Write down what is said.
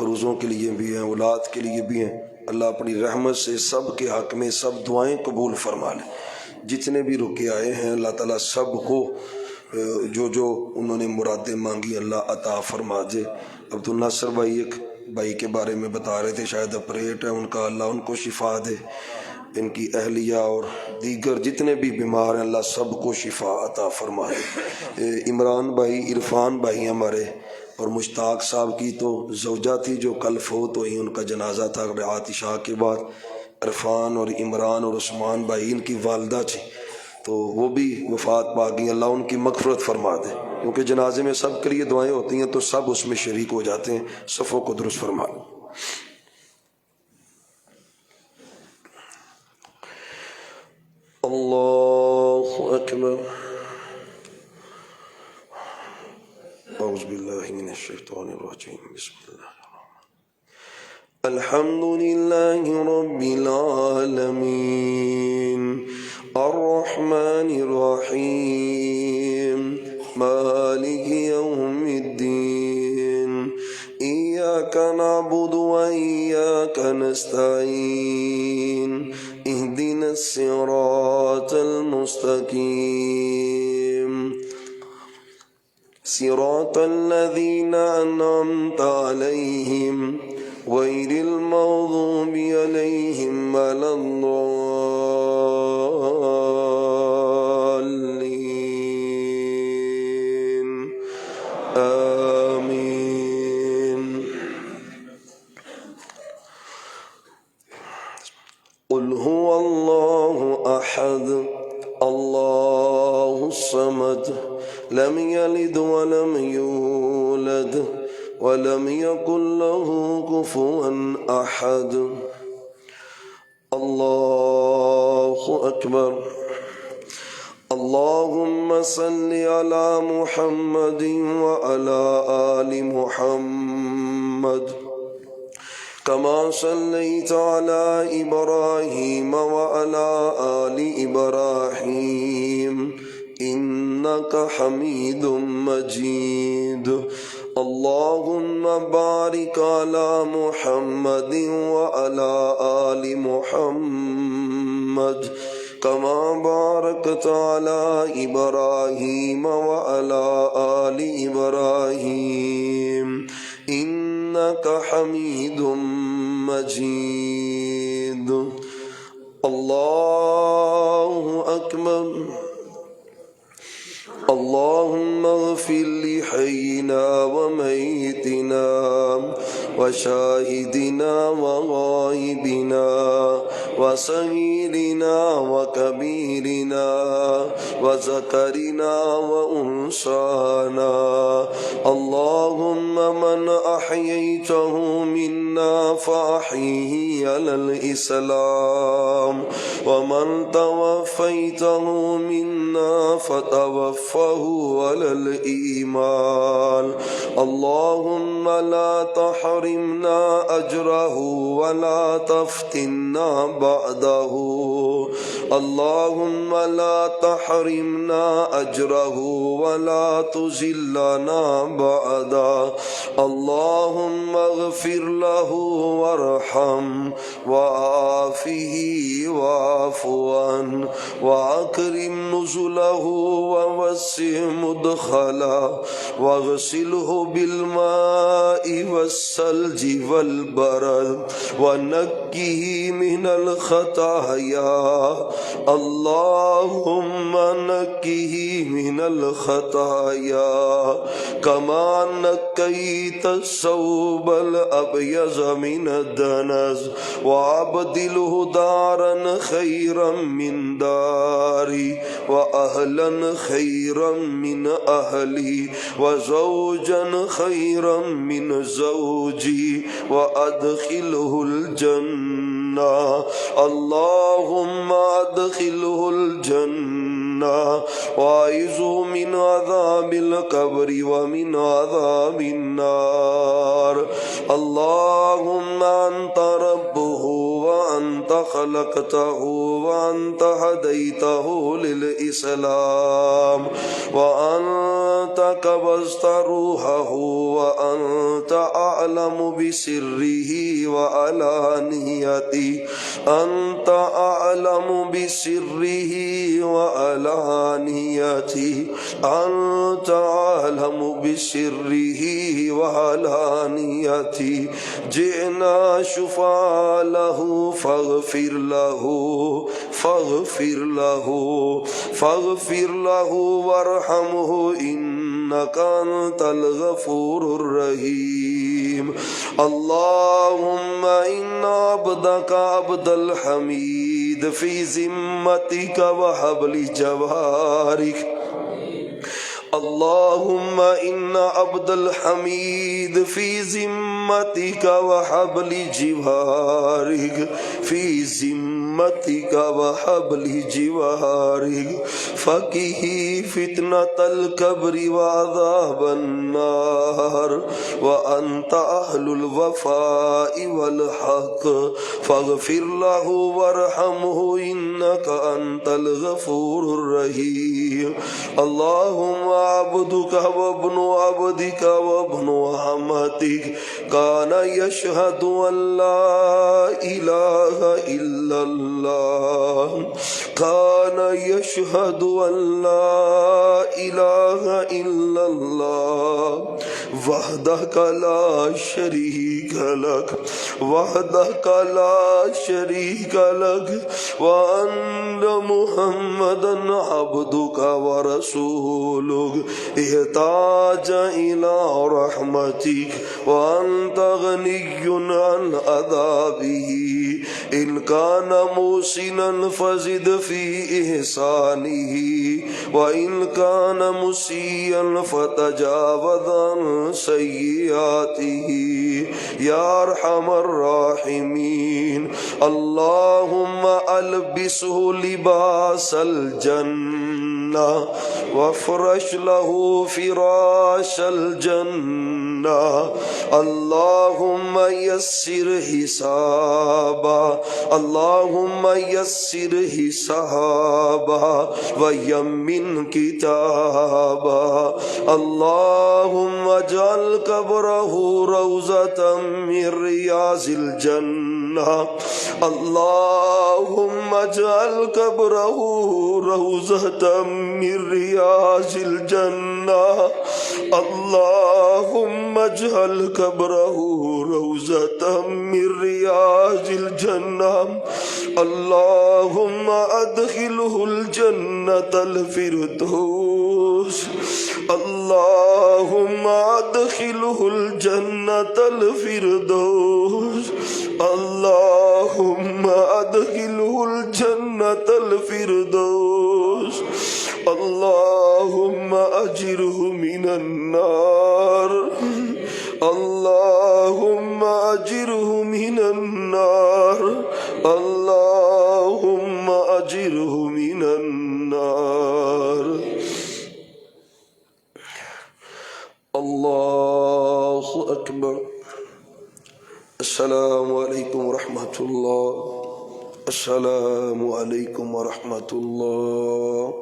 मफरूज़ों के लिए भी हैं, औलाद के लिए भी हैं। अल्लाह अपनी रहमत से सब के हक़ में सब दुआएं कबूल फरमा ले। जितने भी रुके आए हैं अल्लाह ताला सब को जो जो उन्होंने मुरादें मांगी अल्लाह अता फरमा दे। अब्दुल नासर भाई एक भाई के बारे में बता रहे थे, शायद ऑपरेट है उनका, अल्लाह उनको शिफा दे। इनकी अहलिया और दीगर जितने भी बीमार हैं अल्लाह सबको शिफा अता फरमा दे। इमरान भाई, इरफान भाई हमारे, और मुश्ताक साहब की तो ज़ौजा थी जो कल फौत हुई, उनका जनाजा था रात इशा के बाद। इरफान और इमरान और उस्मान भाई इनकी वालदा थी, तो वो भी वफ़ात पा गई। अल्लाह उनकी मग़फ़िरत फरमा दे, क्योंकि जनाजे में सब के लिए दुआएं होती हैं तो सब उसमें शरीक हो जाते हैं। सफ़ों को दुरुस्त फरमा दे। अल्लाहु अकबर। औज़ु बिल्लाहि मिनश शैतानिर रजीम। बिस्मिल्लाह। अल्हम्दुलिल्लाहि रब्बिल आलमीन अर्रहमानिर रहीम मालिकि यौमिद्दीन इय्याका नअबुदु व इय्याका नस्तईन इहदिनस सिरातल मुस्तकीम सिरातल लज़ीना अनअमता अलैहिम गैरिल मग़ज़ूबि अलैहिम वलद्दाल्लीन। आमीन। क़ुल हुवल्लाहु अहद अल्लाहुस समद लम यलिद वलम यूलद वलम यकुल लहू कुफुवन अहद। अल्लाहु अकबर। अल्लाहुम्मा सल्लि अला मुहम्मदिन व अला आलि मुहम्मद कमा सल्लैता अला इब्राहीम व अला आलि इब्राहीम इन्नका हमीदुम मजीद। अल्लाहुम्मा बारिक अला मुहम्मदिन व अला आलि मुहम्मद कमा बारकता अला इब्राहीम व अला आलि इब्राहीम इन्नका हमीदुम मजीद। अल्लाहु अकबर। अल्लाहुम्मा इग़फ़िर लि हय्यिना व मय्यितिना व शाहिदिना व गायिबिना व सगीरिना व कबीरिना व ज़करिना व उन्साना। अल्लाहुम्मा मन अह्यैतहु मिन्ना फ़अह्यिही अलल इस्लाम व मन तवफ़्फ़ैतहु मिन्ना फ़तवफ़्फ़हु अलल ईमान। अल्लाहुम्मा ला तहरिमना अजरहु व ला तफ्तिन्ना बअदहु। अल्लाहुम्मा ला तहरिमना अजरहु व ला तुज़िल्लना बअदा। अल्लाहुम्मा इग़फ़िर लहु वरहम व आफ़िही वअफ़ु अन्हु व अकरिम नुज़ुलहु व वस्सिअ मुदख़ला वग़सिलहु बिलमाइ वस्सल्जि वलबरद व नक्किही मिनल ख़ताया। अल्लाहुम्मा नक्किही मिनल ख़ताया कमा नक्कैतस सौबल अबयज़ मिनद दनस व अबदिलहु दारन खैरम मिन दारी व अहलन खैरम मिन अहली व ज़ौजन खैरम मिन ज़ौजी व अदखिलहुल जन्ना। अल्लाहुम्मा अदखिलहुल जन्ना वाइज़ु मिन अज़ाबिल कब्रि व मिन अज़ाबिन नार। अल्लाहुम्मा अंता रब्बुहु व وأنت خلقته وأنت هديته للإسلام وأنت قبضت روحه وأنت أعلم بسره وعلانيته أنت أعلم بسره وعلانيته أنت أعلم بسره وعلانيته جئنا شفعاء له فاغفر له فاغفر له فاغفر له وارحمه إنك أنت الغفور الرحيم اللهم إن عبدك عبد الحميد في ذمتك وحبل جوارك اللهم إن عبد الحميد في ذمتك وحبل جوارك في ذمتك وحبل جوارك فقه فتنة القبر وعذاب النار وأنت أهل الوفاء والحق فاغفر له وارحمه إنك أنت الغفور الرحيم اللهم عبدك وابن عبدك وابن أمتك كان يشهد أن لا إله إلا الله كان يشهد أن لا إله إلا الله وحدك لا شريك لك وحدك لا شريك لك وأن محمدا عبدك ورسولك احتاج إلى رحمتك وأنت غني عن عذابه إن كان موسنا فزد في إحسانه وإن كان مسيئا فتجاوز عن سيئاته يا أرحم الراحمين اللهم ألبسه لباس الجنة وافرش له فراش الجنة اللهم يسر حسابا اللهم يسر حسابا ويمن كتابا اللهم اجعل قبره روضة من رياض الجنة اللهم اجعل قبره روضة من رياض الجنة اللهم اجعل قبره روضة من رياض الجنة اللهم أدخله الجنة الفردوس اللهم أدخله الجنة الفردوس اللهم أدخله الجنة الفردوس اللهم أجره من النار اللهم أجره من النار اللهم أجره من النار الله أكبر السلام عليكم ورحمة الله السلام عليكم ورحمة الله